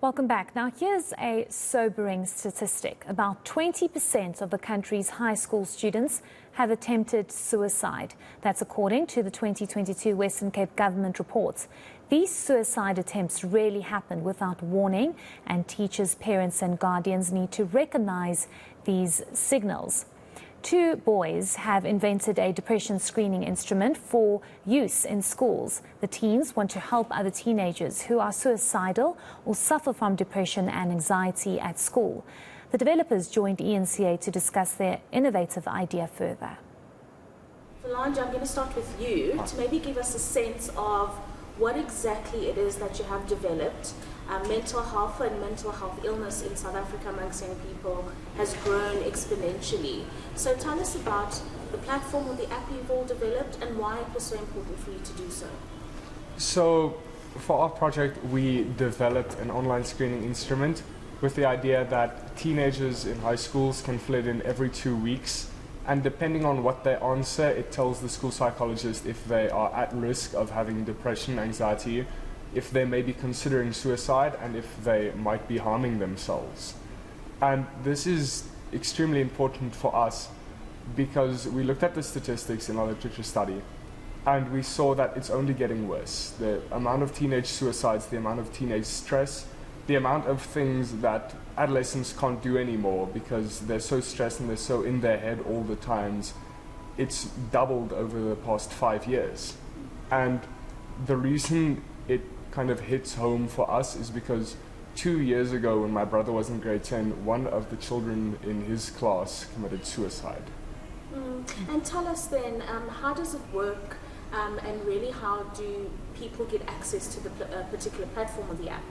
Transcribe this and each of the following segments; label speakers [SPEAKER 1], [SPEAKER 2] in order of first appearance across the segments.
[SPEAKER 1] Welcome back. Now, here's a sobering statistic. About 20% of the country's high school students have attempted suicide. That's according to the 2022 Western Cape government reports. These suicide attempts rarely happen without warning, and teachers, parents and guardians need to recognize these signals. Two boys have invented a depression screening instrument for use in schools. The teens want to help other teenagers who are suicidal or suffer from depression and anxiety at school. The developers joined eNCA to discuss their innovative idea further.
[SPEAKER 2] Wilando, I'm going to start with you to maybe give us a sense of what exactly it is that you have developed. Mental health and mental health illness in South Africa amongst young people has grown exponentially. So tell us about the platform or the app you've all developed and why it was so important for you to do so.
[SPEAKER 3] So for our project, we developed an online screening instrument with the idea that teenagers in high schools can fill it in every 2 weeks. And depending on what they answer, it tells the school psychologist if they are at risk of having depression, anxiety, if they may be considering suicide, and if they might be harming themselves. And this is extremely important for us because we looked at the statistics in our literature study and we saw that it's only getting worse. The amount of teenage suicides, the amount of teenage stress, the amount of things that adolescents can't do anymore because they're so stressed and they're so in their head all the times, it's doubled over the past 5 years. And the reason it kind of hits home for us is because 2 years ago when my brother was in grade 10, one of the children in his class committed suicide.
[SPEAKER 2] And tell us then, how does it work and really how do people get access to the particular platform of the app?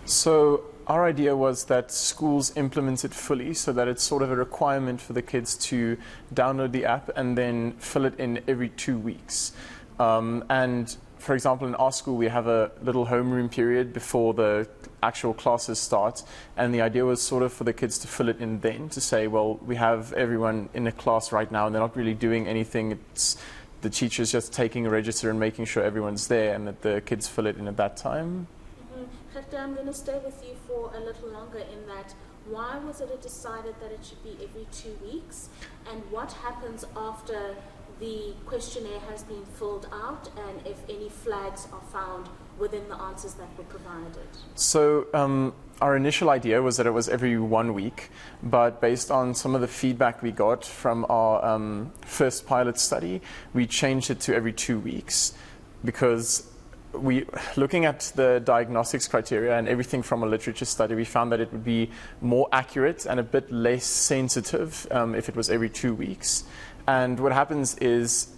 [SPEAKER 4] So our idea was that schools implement it fully so that it's sort of a requirement for the kids to download the app and then fill it in every 2 weeks. And for example, in our school, we have a little homeroom period before the actual classes start. And the idea was sort of for the kids to fill it in then, to say, well, we have everyone in a class right now and they're not really doing anything. It's the teacher's just taking a register and making sure everyone's there and that the kids fill it in at that time.
[SPEAKER 2] Gerthyo, I'm going to stay with you for a little longer in that. Why was it decided that it should be every 2 weeks? And what happens after the questionnaire has been filled out and if any flags are found within the answers that were provided?
[SPEAKER 4] So our initial idea was that it was every 1 week, but based on some of the feedback we got from our first pilot study, we changed it to every 2 weeks because looking at the diagnostics criteria and everything from a literature study, we found that it would be more accurate and a bit less sensitive if it was every 2 weeks. And what happens is,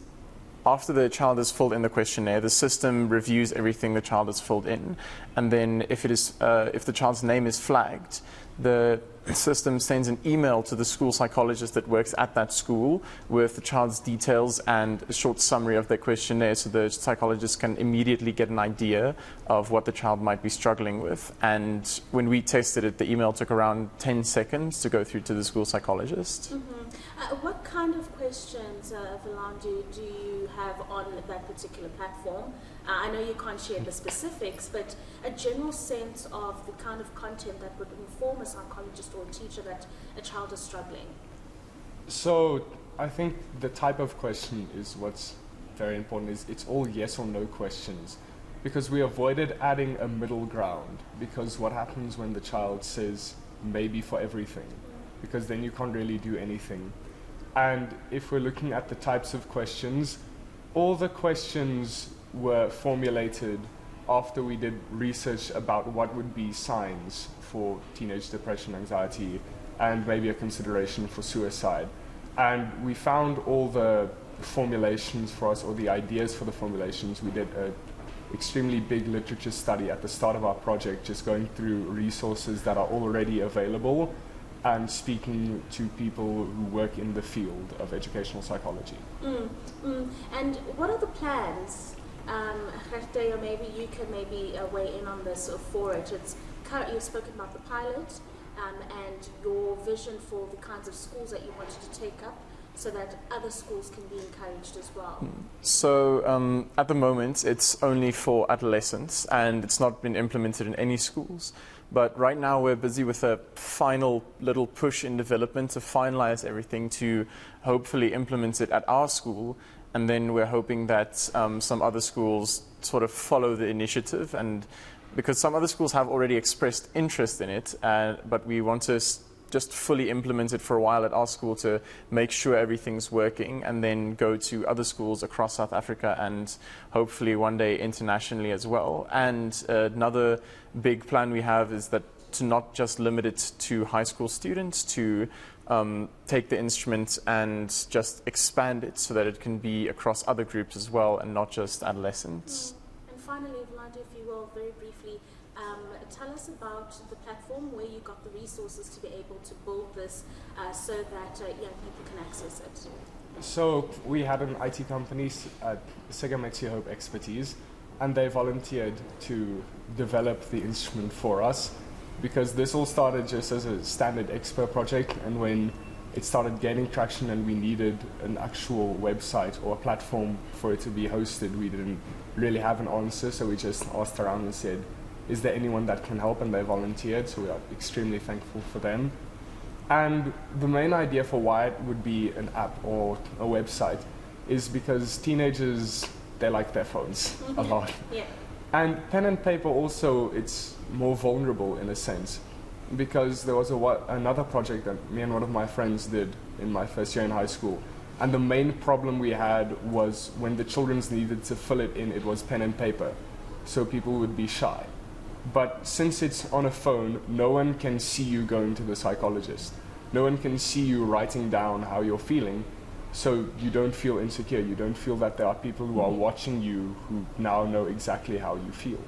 [SPEAKER 4] after the child has filled in the questionnaire, the system reviews everything the child has filled in, and then if the child's name is flagged, the system sends an email to the school psychologist that works at that school with the child's details and a short summary of their questionnaire, so the psychologist can immediately get an idea of what the child might be struggling with. And when we tested it, the email took around 10 seconds to go through to the school psychologist.
[SPEAKER 2] What kind of questions, Wilando, do you have on that particular platform? I know you can't share the specifics, but a general sense of the kind of content that would inform a psychologist or a teacher that a child is struggling.
[SPEAKER 3] So I think the type of question is what's very important. Is it's all yes or no questions, because we avoided adding a middle ground, because what happens when the child says maybe for everything, because then you can't really do anything. And if we're looking at the types of questions, all the questions were formulated after we did research about what would be signs for teenage depression, anxiety, and maybe a consideration for suicide. And we found all the formulations for us, or the ideas for the formulations. We did an extremely big literature study at the start of our project, just going through resources that are already available and speaking to people who work in the field of educational psychology.
[SPEAKER 2] And what are the plans? Gerthyo, maybe you can weigh in on this for it. You've spoken about the pilot and your vision for the kinds of schools that you wanted to take up, so that other schools can be encouraged as well.
[SPEAKER 4] So at the moment it's only for adolescents and it's not been implemented in any schools. But right now we're busy with a final little push in development to finalize everything to hopefully implement it at our school. And then we're hoping that some other schools sort of follow the initiative, and because some other schools have already expressed interest in it, but we want to just fully implement it for a while at our school to make sure everything's working, and then go to other schools across South Africa and hopefully one day internationally as well. And another big plan we have is that to not just limit it to high school students, to take the instrument and just expand it so that it can be across other groups as well and not just adolescents.
[SPEAKER 2] And finally, Wilando, if you will, very briefly, tell us about the platform where you got the resources to be able to build this so that young people can access it.
[SPEAKER 3] So we had an IT company at Makes You Hope Expertise, and they volunteered to develop the instrument for us, because this all started just as a standard Expo project, and when it started gaining traction and we needed an actual website or a platform for it to be hosted, we didn't really have an answer, so we just asked around and said, is there anyone that can help? And they volunteered, so we are extremely thankful for them. And the main idea for why it would be an app or a website is because teenagers, they like their phones a lot.
[SPEAKER 2] Yeah.
[SPEAKER 3] And pen and paper also, it's more vulnerable in a sense, because there was another project that me and one of my friends did in my first year in high school, and the main problem we had was when the children needed to fill it in, it was pen and paper, so people would be shy. But since it's on a phone, no one can see you going to the psychologist. No one can see you writing down how you're feeling, so you don't feel insecure. You don't feel that there are people who are watching you who now know exactly how you feel.